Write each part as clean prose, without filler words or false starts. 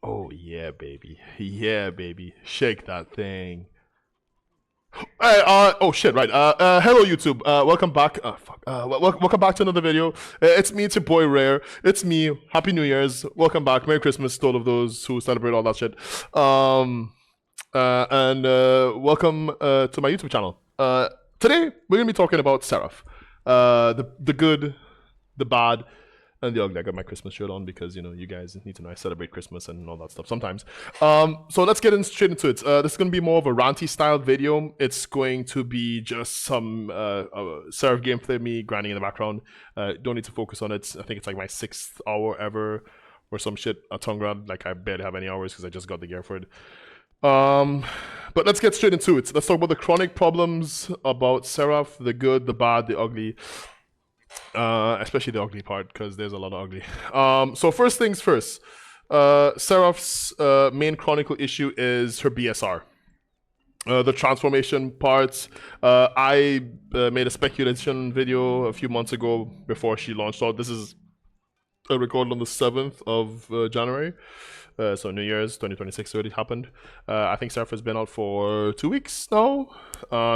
Oh yeah, baby. Yeah, baby. Shake that thing. Hey, oh shit, right. Hello YouTube. Welcome back. Fuck. Welcome back to another video. It's me, it's your boy Rare. It's me. Happy New Year's. Welcome back. Merry Christmas to all of those who celebrate all that shit. And welcome to my YouTube channel. Today we're gonna be talking about SERAPH. The good, the bad, and the ugly. I got my Christmas shirt on because you guys need to know I celebrate Christmas and all that stuff sometimes. So let's get straight into it. This is going to be more of a ranty style video. It's going to be just some SERAPH gameplay, me grinding in the background. Don't need to focus on it. I think it's like my 6th hour ever or some shit at Tongrad. Like I barely have any hours because I just got the gear for it. But let's get straight into it. Let's talk about the chronic problems about SERAPH, the good, the bad, the ugly. Especially the ugly part, because there's a lot of ugly. So first things first, SERAPH's main chronicle issue is her BSR. The transformation parts. I made a speculation video a few months ago before she launched out. This is recorded on the 7th of January. So New Year's 2026 already happened. I think SERAPH has been out for 2 weeks now.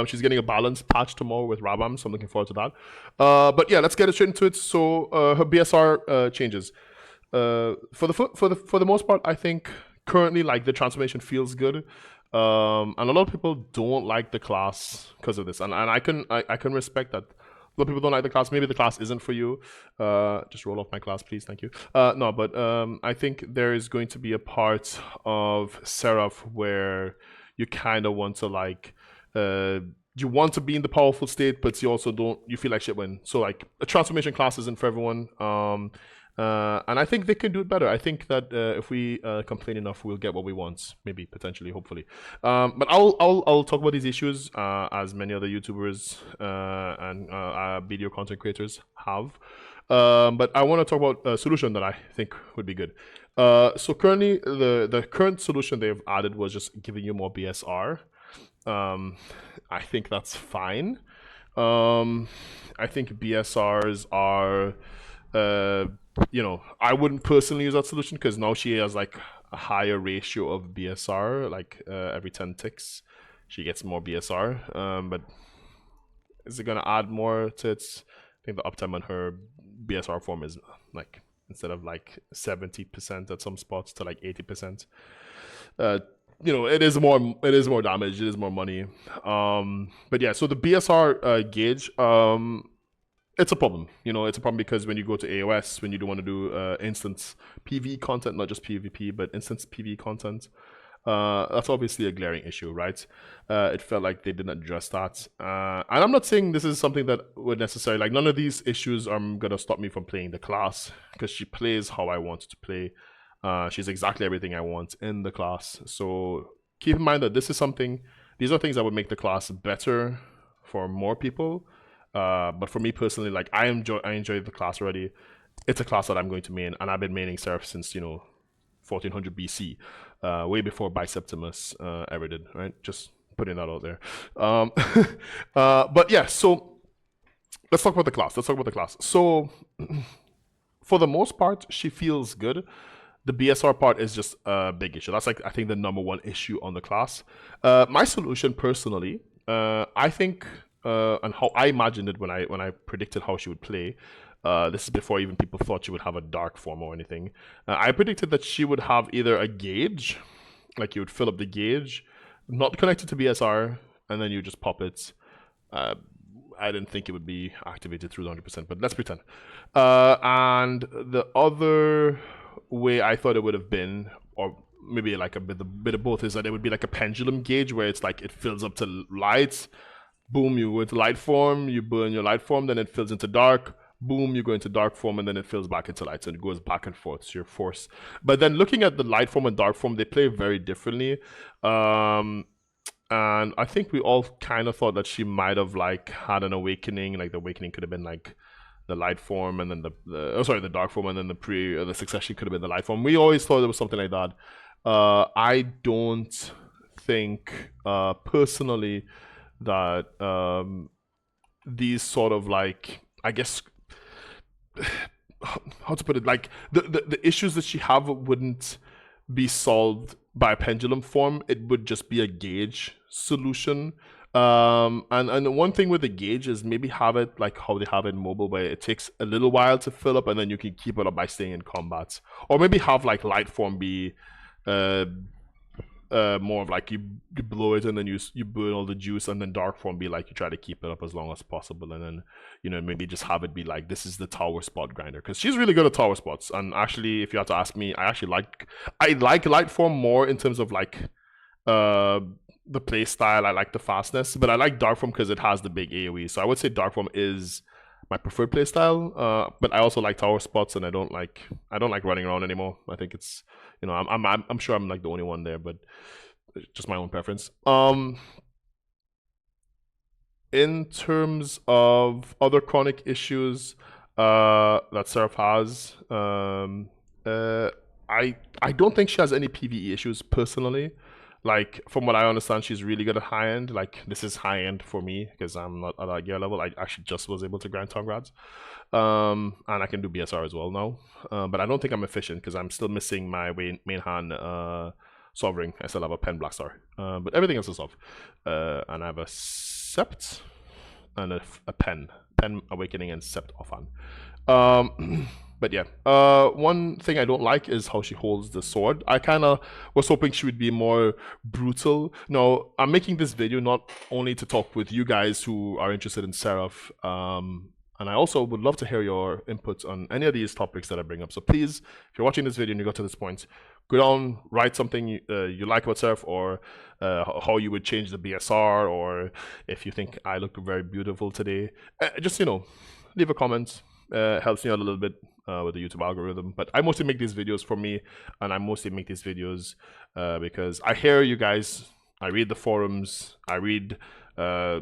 She's getting a balance patch tomorrow with Rabam, so I'm looking forward to that. But yeah, let's get straight into it. So her BSR changes. For the most part, I think currently like the transformation feels good. And a lot of people don't like the class because of this, and I can respect that. A lot of people don't like the class. Maybe the class isn't for you. Just roll off my class, please. Thank you. No, but I think there is going to be a part of SERAPH where you kind of want to like, you want to be in the powerful state, but you also don't. You feel like shit when. So like a transformation class isn't for everyone. And I think they can do it better. I think that if we complain enough, we'll get what we want. Maybe, potentially, hopefully. But I'll talk about these issues as many other YouTubers and video content creators have. But I want to talk about a solution that I think would be good. So currently, the current solution they've added was just giving you more BSR. I think that's fine. I think BSRs are... I wouldn't personally use that solution because now she has like a higher ratio of BSR, like every 10 ticks she gets more BSR. But is it gonna add more to it? I think the uptime on her BSR form is like, instead of like 70% at some spots to like 80%. It is more damage, it is more money. But yeah, so the BSR gauge, it's a problem. It's a problem because when you go to AOS, when you do want to do instance PvE content, not just PvP, but instance PvE content, that's obviously a glaring issue, right? It felt like they didn't address that. And I'm not saying this is something that would necessarily, like, none of these issues are going to stop me from playing the class, because she plays how I want to play. She's exactly everything I want in the class. So keep in mind that these are things that would make the class better for more people. But for me personally, like I enjoy the class already. It's a class that I'm going to main, and I've been maining SERAPH since 1400 BC, way before Biseptimus ever did. Right, just putting that out there. But yeah, so let's talk about the class. So for the most part, she feels good. The BSR part is just a big issue. That's like, I think, the #1 issue on the class. My solution personally, I think. And how I imagined it when I predicted how she would play. This is before even people thought she would have a dark form or anything. I predicted that she would have either a gauge, like you would fill up the gauge, not connected to BSR, and then you just pop it. I didn't think it would be activated through the 100%, but let's pretend. And the other way I thought it would have been, or maybe like a bit of both, is that it would be like a pendulum gauge where it's like it fills up to light. Boom, you go into light form, you burn your light form, then it fills into dark. Boom, you go into dark form, and then it fills back into light. So it goes back and forth. So you're forced. But then looking at the light form and dark form, they play very differently. And I think we all kind of thought that she might have like had an awakening. Like the awakening could have been like the light form, and then the dark form, and then the succession could have been the light form. We always thought it was something like that. I don't think personally that these sort of like, I guess, how to put it, like the issues that she have wouldn't be solved by pendulum form. It would just be a gauge solution. And one thing with the gauge is maybe have it like how they have it in mobile, where it takes a little while to fill up, and then you can keep it up by staying in combat. Or maybe have like light form be more of like you blow it and then you burn all the juice, and then dark form be like you try to keep it up as long as possible, and then maybe just have it be like this is the tower spot grinder, because she's really good at tower spots. And actually, if you have to ask me, I like light form more in terms of like the play style. I like the fastness, but I like dark form because it has the big AoE. So I would say dark form is my preferred play style. But I also like tower spots, and I don't like running around anymore. I think it's I'm sure I'm like the only one there, but it's just my own preference. In terms of other chronic issues that Seraph has, I don't think she has any PvE issues personally. Like, from what I understand, she's really good at high end. Like, this is high end for me because I'm not at that gear level. I actually just was able to grind Tongrads. And I can do BSR as well now. But I don't think I'm efficient because I'm still missing my main hand Sovereign. I still have a Pen Black Star. But everything else is off. And I have a Sept and a Pen. Pen Awakening and Sept offhand. But yeah, one thing I don't like is how she holds the sword. I kind of was hoping she would be more brutal. No, I'm making this video not only to talk with you guys who are interested in Seraph, and I also would love to hear your input on any of these topics that I bring up. So please, if you're watching this video and you got to this point, go down, write something you like about Seraph, or how you would change the BSR, or if you think I look very beautiful today. Just, leave a comment. Helps me out a little bit with the YouTube algorithm. But I mostly make these videos for me, and I mostly make these videos because I hear you guys. I read the forums. I read, I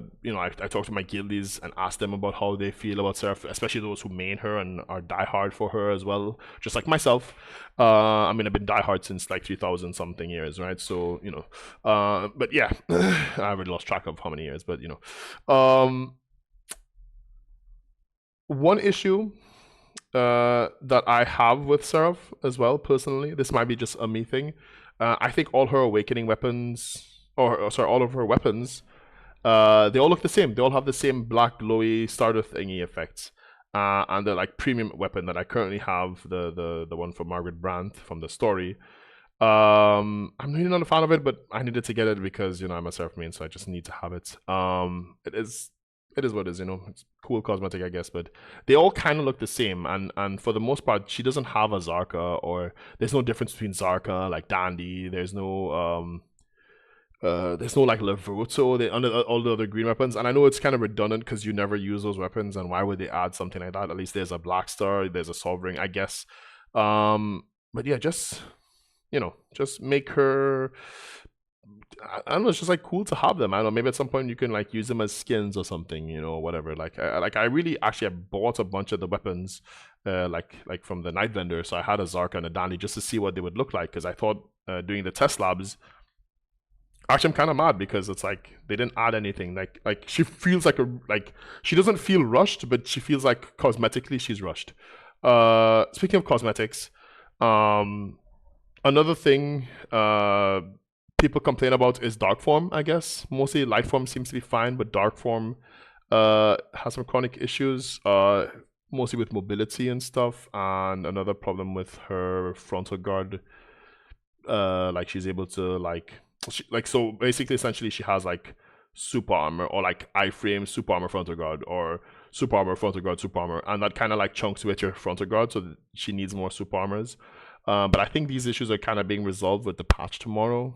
talk to my guildies and ask them about how they feel about Seraph, especially those who main her and are diehard for her as well, just like myself. I've been diehard since like 3,000 something years, right? So, but yeah, I already lost track of how many years, but, one issue that I have with Seraph as well, personally, this might be just a me thing. I think all her awakening weapons, all of her weapons, they all look the same. They all have the same black glowy starter thingy effects. And the like premium weapon that I currently have, the one from Margaret Brandt from the story. I'm really not a fan of it, but I needed to get it because I'm a Seraph main, so I just need to have it. It is what it is, it's cool cosmetic, I guess, but they all kind of look the same, and for the most part, she doesn't have a Zarka, or there's no difference between Zarka, like Dandy, there's no like Levuto, under all the other green weapons, and I know it's kind of redundant because you never use those weapons, and why would they add something like that? At least there's a Black Star, there's a Sovereign, I guess. But yeah, just make her, I don't know, it's just like cool to have them. I don't know, maybe at some point you can like use them as skins or something, or whatever. I really actually bought a bunch of the weapons like from the night vendor. So I had a Zarka and a Dandy just to see what they would look like, because I thought doing the test labs, actually I'm kind of mad because it's like they didn't add anything. Like she feels like she doesn't feel rushed, but she feels like cosmetically she's rushed. Speaking of cosmetics, another thing people complain about is dark form, I guess. Mostly light form seems to be fine, but dark form has some chronic issues, mostly with mobility and stuff, and another problem with her frontal guard. Like she's able to so basically essentially she has like super armor, or like iframe super armor frontal guard, or super armor frontal guard super armor, and that kind of like chunks with your frontal guard, so she needs more super armors. But I think these issues are kind of being resolved with the patch tomorrow,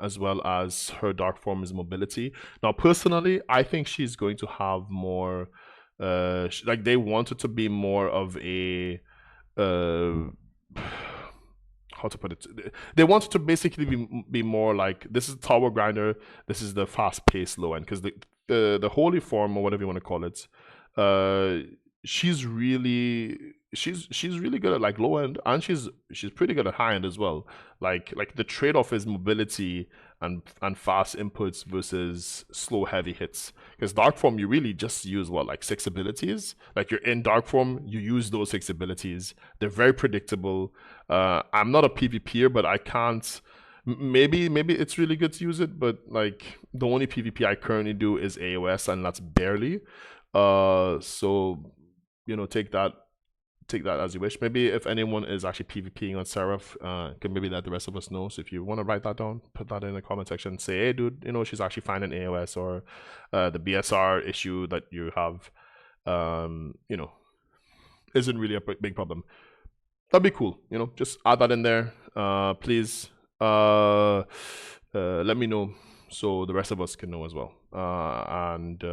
as well as her dark form's mobility. Now, personally, I think she's going to have more, like they want it to be more of a, how to put it? They want it to basically be more like, this is tower grinder, this is the fast-paced low end, because the holy form, or whatever you want to call it, she's really she's really good at like low end, and she's pretty good at high end as well. Like the trade off is mobility and fast inputs versus slow heavy hits. Because dark form, you really just use what, like 6 abilities. Like you're in dark form, you use those 6 abilities. They're very predictable. I'm not a PvPer, but I can't. Maybe it's really good to use it, but like the only PvP I currently do is AOS, and that's barely. So take that as you wish. Maybe if anyone is actually PvPing on SERAPH, can maybe let the rest of us know. So if you want to write that down, put that in the comment section. Say, hey, dude, she's actually fine in AOS, or the BSR issue that you have, isn't really a big problem. That'd be cool. Just add that in there, please. Let me know so the rest of us can know as well. And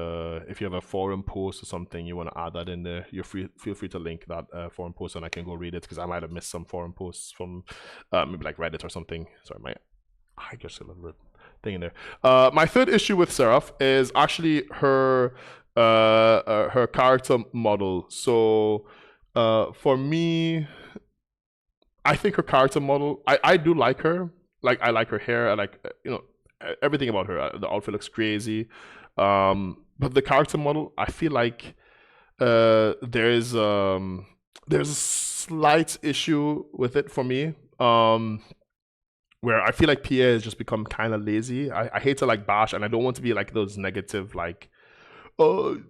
if you have a forum post or something you want to add that in there, feel free to link that forum post, and I can go read it, because I might have missed some forum posts from maybe like Reddit or something. Sorry, I just a little bit thing in there. My third issue with SERAPH is actually her character model. So for me, I think her character model, I do like her. Like, I like her hair. I like, everything about her. The outfit looks crazy. But the character model, I feel like there's a slight issue with it for me. Where I feel like Pierre has just become kind of lazy. I hate to like bash, and I don't want to be like those negative like, oh,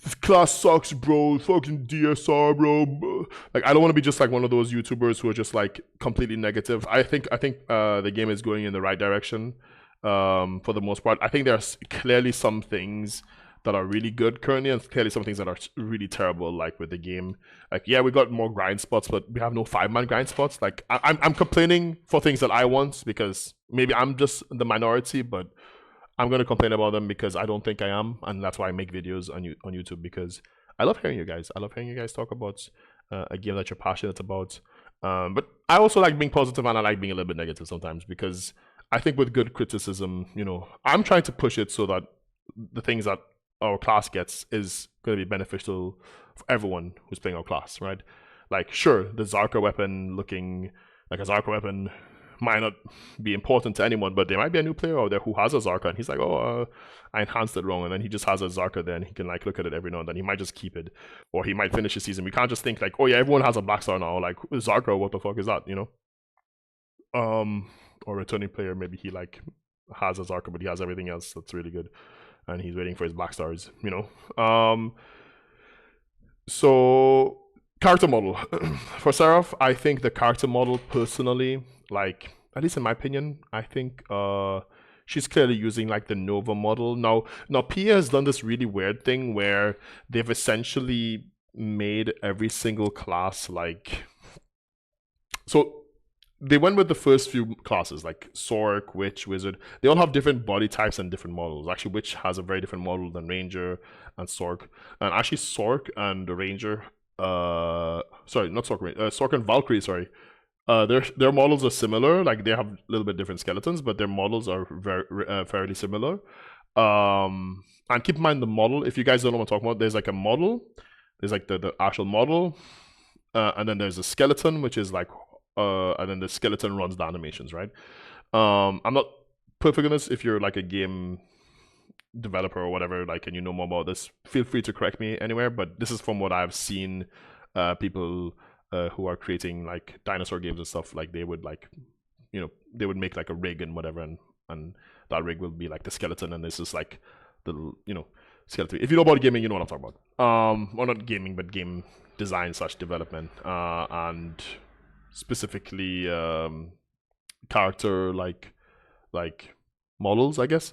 this class sucks, bro. Fucking DSR, bro. Like, I don't want to be just like one of those YouTubers who are just like completely negative. I think the game is going in the right direction. For the most part, I think there's clearly some things that are really good currently, and clearly some things that are really terrible, like with the game. Like, yeah, we got more grind spots, but we have no 5-man grind spots. Like, I'm complaining for things that I want, because maybe I'm just the minority, but I'm going to complain about them because I don't think I am, and that's why I make videos on YouTube, because I love hearing you guys. I love hearing you guys talk about a game that you're passionate about. But I also like being positive, and I like being a little bit negative sometimes, because I think with good criticism, I'm trying to push it so that the things that our class gets is going to be beneficial for everyone who's playing our class, right? Like, sure, the Zarka weapon looking like a Zarka weapon might not be important to anyone, but there might be a new player out there who has a Zarka, and he's like, oh, I enhanced it wrong, and then he just has a Zarka there, and he can like look at it every now and then. He might just keep it, or he might finish the season. We can't just think like, oh yeah, everyone has a Black Star now, like Zarka, what the fuck is that, or returning player, maybe he like has a Zarka, but he has everything else that's really good, and he's waiting for his Black Stars, So character model for SERAPH, I think the character model personally, like, at least in my opinion, I think she's clearly using like the Nova model. Now Pia has done this really weird thing where they've essentially made every single class like, so they went with the first few classes like Sork, Witch, Wizard. They all have different body types and different models. Actually, Witch has a very different model than Ranger and Sork. And actually, Sork and Ranger, sorry, not Sork, Sork and Valkyrie, sorry. Their models are similar. Like, they have a little bit different skeletons, but their models are very fairly similar. And keep in mind the model. If you guys don't know what I'm talking about, there's like a model. There's like the actual model, and then there's a skeleton, which is like. And then the skeleton runs the animations, right? I'm not perfect on this. If you're like a game developer or whatever, like, and you know more about this, feel free to correct me anywhere. But this is from what I've seen. People who are creating like dinosaur games and stuff, like they would like, they would make like a rig and whatever, and that rig will be like the skeleton, and this is like the skeleton. If you know about gaming, you know what I'm talking about. Well, not gaming, but game design / development, and specifically character like models, I guess.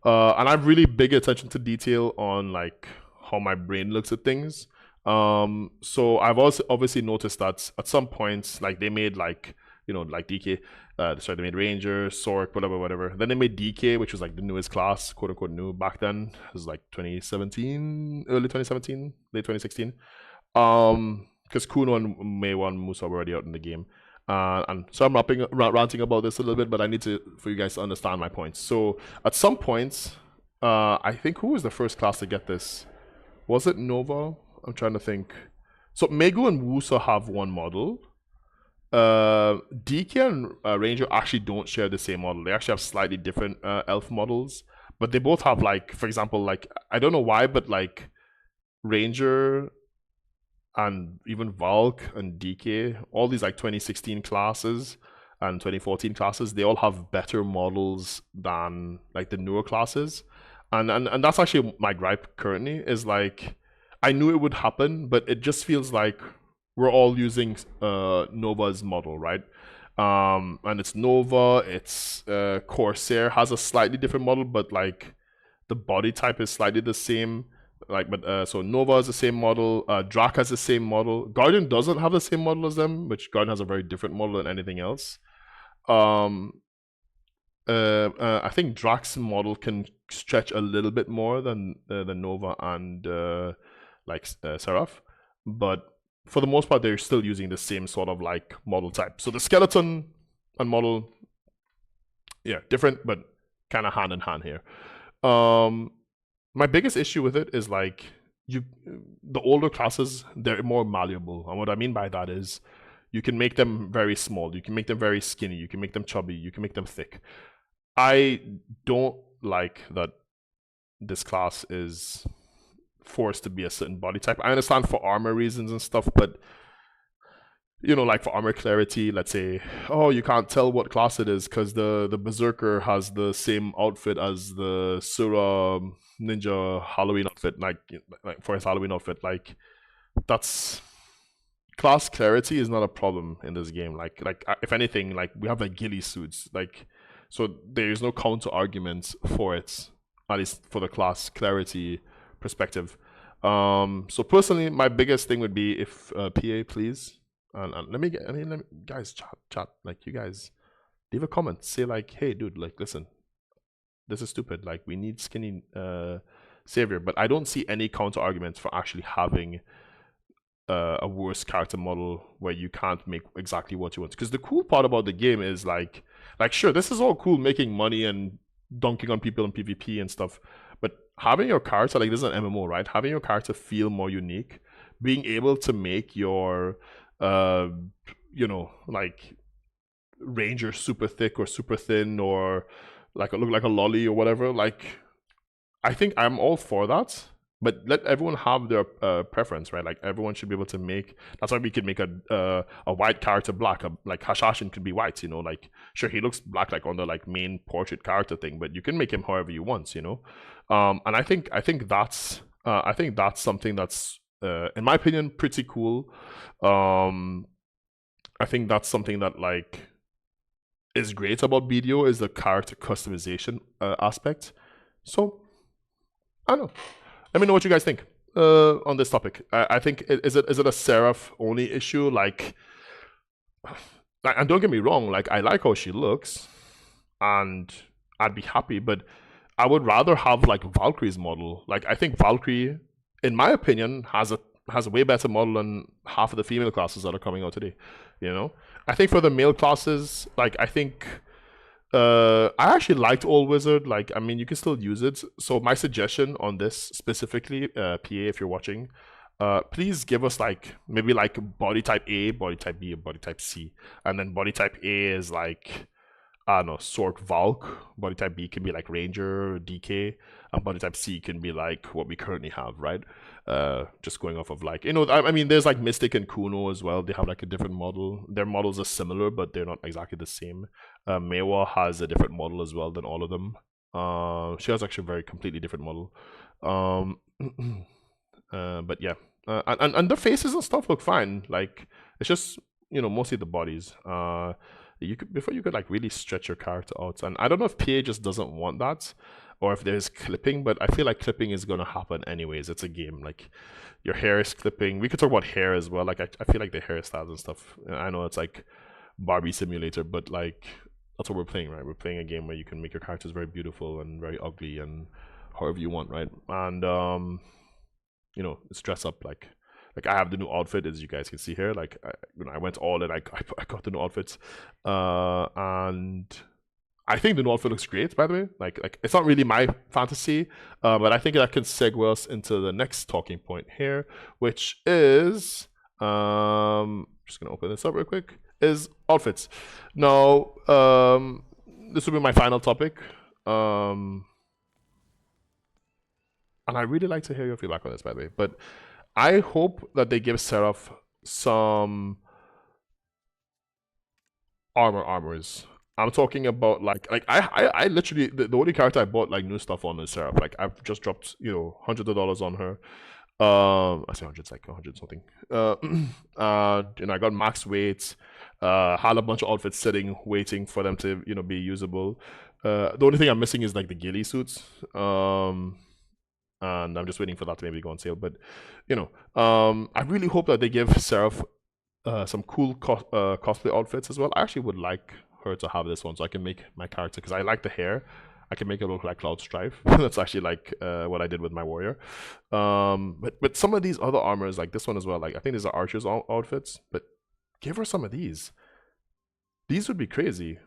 And I have really big attention to detail on like how my brain looks at things. So I've also obviously noticed that at some points, like, they made like, like DK, sorry, they made Ranger, Sork, whatever. Then they made DK, which was like the newest class, quote unquote new back then. It was like 2017, early 2017, late 2016. Because Kuno and Maywan Musa were already out in the game. And so I'm ranting about this a little bit, but I need for you guys to understand my points. So at some points, I think, who was the first class to get this? Was it Nova? I'm trying to think. So Megu and Wusa have one model. DK and Ranger actually don't share the same model. They actually have slightly different elf models, but they both have, like, for example, like, I don't know why, but like Ranger and even Valk and DK, all these like 2016 classes and 2014 classes, they all have better models than like the newer classes. And that's actually my gripe currently, is like, I knew it would happen, but it just feels like we're all using Nova's model, right? And it's Nova, it's Corsair has a slightly different model, but like the body type is slightly the same. Like, but so Nova has the same model, Drac has the same model. Guardian doesn't have the same model as them, which Guardian has a very different model than anything else. I think Drac's model can stretch a little bit more than Nova and SERAPH, but for the most part, they're still using the same sort of like model type. So the skeleton and model, yeah, different, but kind of hand in hand here. My biggest issue with it is like the older classes, they're more malleable, and what I mean by that is you can make them very small, you can make them very skinny, you can make them chubby, you can make them thick. I don't like that this class is forced to be a certain body type. I understand for armor reasons and stuff, but you know, like for armor clarity, let's say, oh, you can't tell what class it is because the Berserker has the same outfit as the Sura Ninja Halloween outfit, like for his Halloween outfit. Like, that's class clarity is not a problem in this game. Like if anything, like we have like ghillie suits, like, so there's no counter arguments for it, at least for the class clarity perspective. So personally, my biggest thing would be if PA, please. And let me guys, chat, like, you guys leave a comment, say like, hey dude, like, listen, this is stupid, like we need skinny savior. But I don't see any counter arguments for actually having a worse character model where you can't make exactly what you want. Because the cool part about the game is like sure, this is all cool, making money and dunking on people in PvP and stuff, but having your character, like, this is an MMO, right? Having your character feel more unique, being able to make your you know, like Ranger super thick or super thin, or like look like a lolly or whatever, like, I think I'm all for that. But let everyone have their preference, right? Like, everyone should be able to make. That's why we could make a white character black. Like Hashashin could be white, you know. Like, sure, he looks black like on the like main portrait character thing, but you can make him however you want, you know. And I think that's something that's in my opinion pretty cool. I think that's something that like is great about BDO, is the character customization aspect. So I don't know. Let me know what you guys think on this topic. I think, is it a SERAPH only issue? Like, and don't get me wrong, like, I like how she looks, and I'd be happy, but I would rather have like Valkyrie's model. Like, I think Valkyrie, in my opinion, has a way better model than half of the female classes that are coming out today. You know, I think for the male classes, like, I think I actually liked Old Wizard. Like, I mean, you can still use it. So my suggestion on this specifically, PA, if you're watching, please give us like maybe like body type A, body type B, or body type C, and then body type A is like, I don't know, Sork Valk. Body type B can be like Ranger or DK, and body type C can be like what we currently have, right? Just going off of like, you know, I mean, there's like Mystic and Kuno as well. They have like a different model. Their models are similar, but they're not exactly the same. Mewa has a different model as well than all of them. She has actually a very completely different model. But yeah, and the faces and stuff look fine. Like, it's just, you know, mostly the bodies. You could like really stretch your character out, and I don't know if PA just doesn't want that, or if there's clipping, but I feel like clipping is gonna happen anyways. It's a game, like, your hair is clipping. We could talk about hair as well. Like, I feel like the hairstyles and stuff, I know it's like Barbie simulator, but like, that's what we're playing, right? We're playing a game where you can make your characters very beautiful and very ugly and however you want, right? And you know, it's dress up. Like I have the new outfit, as you guys can see here. Like, I went all in. I got the new outfits, and I think the new outfit looks great. By the way, like it's not really my fantasy, but I think that can segue us into the next talking point here, which is Just gonna open this up real quick. Is outfits. Now, this will be my final topic. And I really like to hear your feedback on this, by the way. But I hope that they give SERAPH some armors. I'm talking about like I literally the only character I bought like new stuff on is SERAPH. Like I've just dropped hundreds of dollars on her. I say hundreds, like 100 something. I got max weights. Had a bunch of outfits sitting, waiting for them to be usable. The only thing I'm missing is like the ghillie suits. And I'm just waiting for that to maybe go on sale. But I really hope that they give SERAPH some cool cosplay outfits as well. I actually would like her to have this one so I can make my character, because I like the hair. I can make it look like Cloud Strife. That's actually like what I did with my warrior. But some of these other armors, like this one as well, like I think these are archers outfits, but give her some of these. These would be crazy.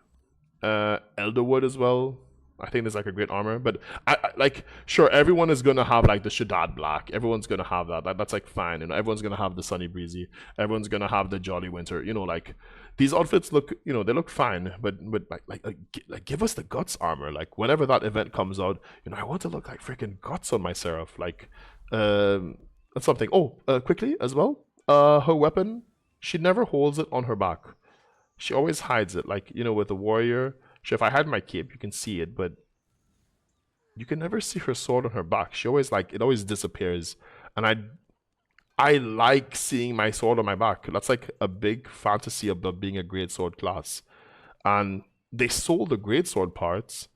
Elderwood as well. I think there's like a great armor, but I like, sure, everyone is gonna have like the Shaddad Black. Everyone's gonna have that. That's like fine. Everyone's gonna have the Sunny Breezy. Everyone's gonna have the Jolly Winter. Like these outfits look, they look fine. But like give us the Guts armor. Like whenever that event comes out, I want to look like freaking Guts on my SERAPH. Like, that's something. Oh, quickly as well. Her weapon, she never holds it on her back. She always hides it. Like with the warrior. Sure, if I had my cape, you can see it, but you can never see her sword on her back. She always it always disappears, and I like seeing my sword on my back. That's like a big fantasy about being a great sword class, and they sold the great sword parts,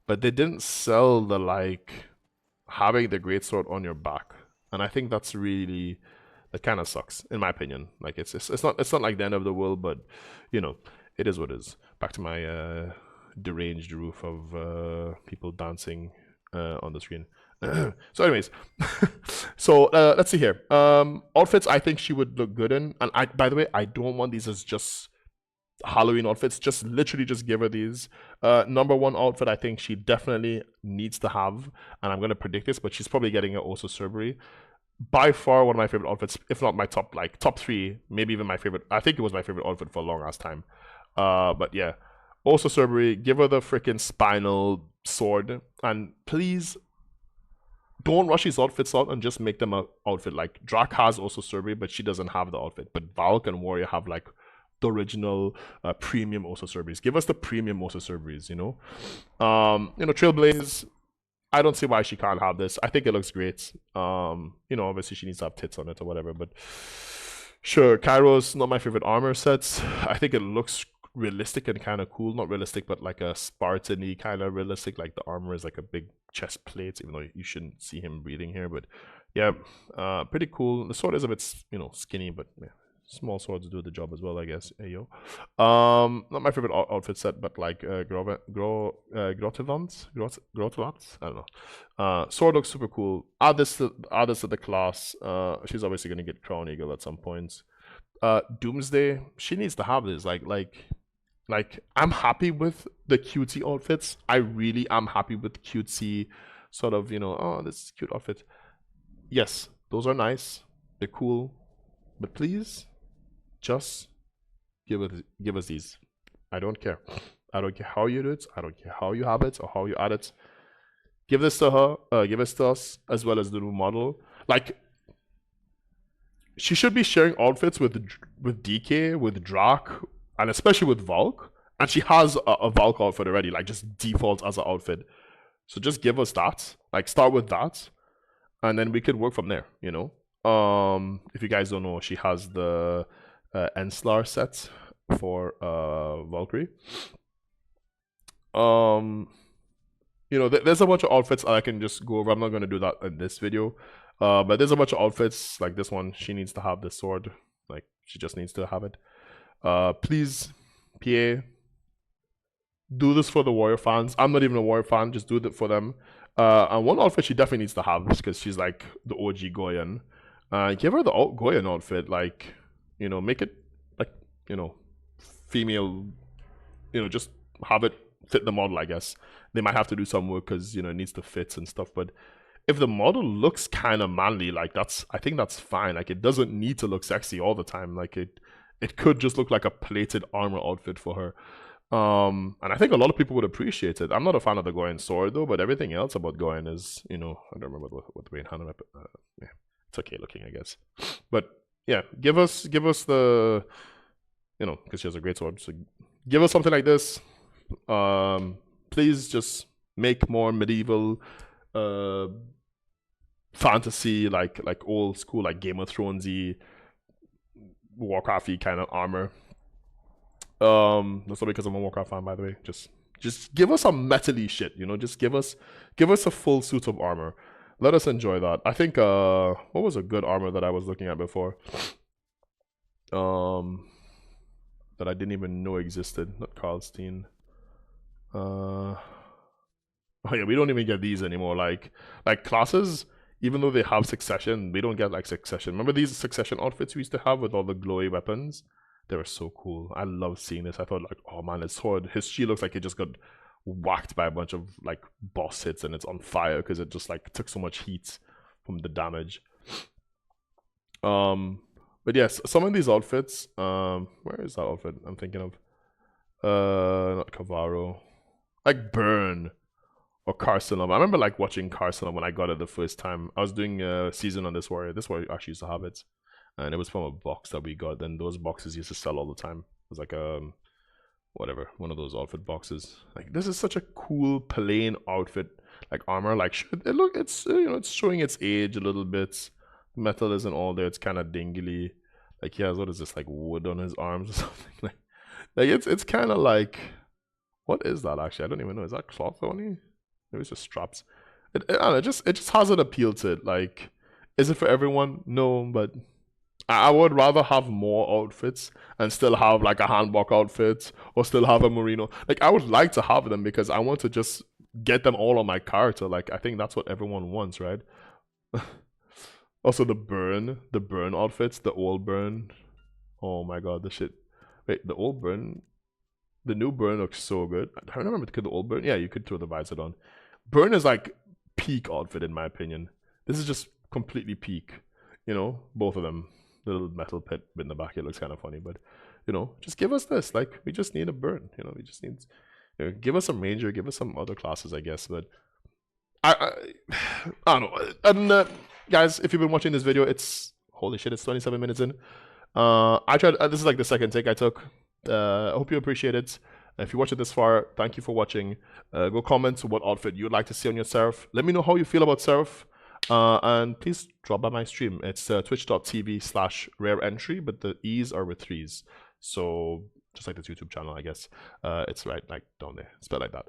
but they didn't sell the having the great sword on your back, and I think that's really that kind of sucks in my opinion. Like it's not like the end of the world, but it is what it is. Back to my deranged roof of people dancing on the screen. So anyways, so let's see here. Outfits I think she would look good in, and by the way, I don't want these as just Halloween outfits. Just literally just give her these. Number one outfit I think she definitely needs to have, and I'm gonna predict this, but she's probably getting it also Cerberus. By far one of my favorite outfits, if not my top 3, maybe even my favorite. I think it was my favorite outfit for a long ass time. But yeah, also Cerberus, give her the freaking spinal sword, and please don't rush these outfits out and just make them an outfit. Like Drac has also Cerberus, but she doesn't have the outfit. But Valk and Warrior have like the original premium also Cerberus. Give us the premium also Cerberus, Trailblaze, I don't see why she can't have this. I think it looks great. Obviously she needs to have tits on it or whatever, but sure. Kairos, not my favorite armor sets. I think it looks realistic and kind of cool. Not realistic, but like a Spartan-y kind of realistic. Like the armor is like a big chest plate, even though you shouldn't see him breathing here. But yeah, pretty cool. The sword is a bit, skinny, but yeah, small swords do the job as well, I guess. Hey, yo. Not my favorite outfit set, but like Grotovans? I don't know. Sword looks super cool. Add this to the class. She's obviously gonna get Crown Eagle at some point. Doomsday, she needs to have this. Like I'm happy with the cutesy outfits. I really am happy with cutesy sort of, oh, this is a cute outfit. Yes, those are nice. They're cool. But please, just give us these. I don't care. I don't care how you do it. I don't care how you have it or how you add it. Give this to her. Give this to us, as well as the new model. Like, she should be sharing outfits with DK, with Drac, and especially with Valk. And she has a Valk outfit already, like just default as an outfit. So just give us that. Like start with that, and then we could work from there. If you guys don't know, she has the Enslar set for Valkyrie. There's a bunch of outfits I can just go over. I'm not going to do that in this video. But there's a bunch of outfits like this one. She needs to have this sword. Like, she just needs to have it. Please, PA, do this for the Warrior fans. I'm not even a Warrior fan. Just do it for them. And one outfit she definitely needs to have, because she's like the OG Goyen. Give her the Goyen outfit. Like, make it like, female. Just have it fit the model, I guess. They might have to do some work because, it needs to fit and stuff. But if the model looks kind of manly, like I think that's fine. Like it doesn't need to look sexy all the time. Like it could just look like a plated armor outfit for her. And I think a lot of people would appreciate it. I'm not a fan of the Goyen sword though, but everything else about Goyen is, I don't remember what the main hand weapon. Yeah, it's okay looking, I guess. But yeah, give us the, because she has a great sword. So give us something like this. Please just make more medieval, fantasy, like old school, like Game of Thronesy, Warcraft-y kind of armor. That's not because I'm a Warcraft fan, by the way. Just give us some metally shit, just give us a full suit of armor. Let us enjoy that. I think what was a good armor that I was looking at before? That I didn't even know existed. Not Karlstein. Oh yeah, we don't even get these anymore. Like classes, even though they have succession, we don't get like succession. Remember these succession outfits we used to have with all the glowy weapons? They were so cool. I loved seeing this. I thought like, oh man, his shield looks like it just got whacked by a bunch of like boss hits and it's on fire because it just like took so much heat from the damage. But yes, some of these outfits, where is that outfit I'm thinking of? Not Cavaro. Like Burn or Carcinum. I remember like watching Carcinum when I got it the first time. I was doing a season on this warrior. This warrior actually used to have it. And it was from a box that we got. And those boxes used to sell all the time. It was like whatever, one of those outfit boxes. Like this is such a cool plain outfit, like armor. Like it's it's showing its age a little bit. Metal isn't all there. It's kind of dingly. Like he has, what is this, like wood on his arms or something? like it's kind of like, what is that actually? I don't even know. Is that cloth only? Maybe it's just straps. I don't know, it just has an appeal to it. Like, is it for everyone? No, but I would rather have more outfits and still have like a handbok outfit or still have a merino. Like I would like to have them because I want to just get them all on my character. Like I think that's what everyone wants, right? Also the burn outfits, the old burn. Oh my god, the shit. Wait, the old burn, the new burn looks so good. I don't remember, could the old burn? Yeah, you could throw the visor on. Burn is like peak outfit in my opinion. This is just completely peak. Both of them. The little metal pit in the back, it looks kind of funny, but just give us this. Like we just need a burn. We just need, give us some ranger, give us some other classes, I guess. But I don't know. And guys, if you've been watching this video, it's holy shit, it's 27 minutes in. I tried. This is like the second take I took. I hope you appreciate it. If you watched it this far, thank you for watching. Go comment what outfit you'd like to see on your Seraph. Let me know how you feel about Seraph. And please drop by my stream. It's twitch.tv/rareentry, but the E's are with 3s. So just like this YouTube channel, I guess. It's right like down there. Spelled like that.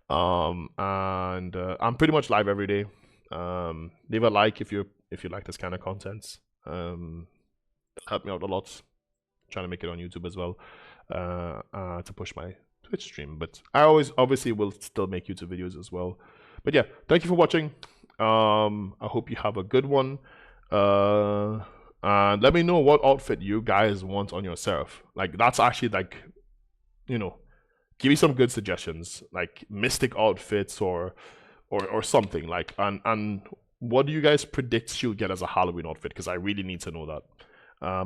And I'm pretty much live every day. Leave a like if you like this kind of content. Help me out a lot. I'm trying to make it on YouTube as well. To push my Twitch stream. But I obviously will still make YouTube videos as well. But yeah, thank you for watching. I hope you have a good one. And let me know what outfit you guys want on your Seraph. Like that's actually like, give me some good suggestions, like mystic outfits or something like. And what do you guys predict she'll get as a Halloween outfit? Because I really need to know that.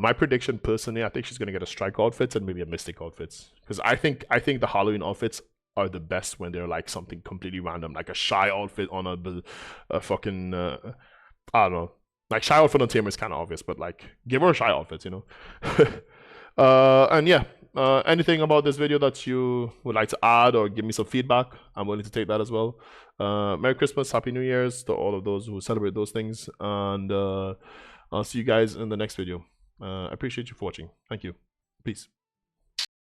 My prediction personally, I think she's gonna get a strike outfit and maybe a mystic outfits. Because I think the Halloween outfits are the best when they're like something completely random, like a shy outfit on a fucking I don't know, like shy outfit on Tamer is kind of obvious, but like give her a shy outfit, and yeah, anything about this video that you would like to add or give me some feedback, I'm willing to take that as well. Merry Christmas, Happy New Year's to all of those who celebrate those things, and I'll see you guys in the next video. I appreciate you for watching. Thank you. Peace.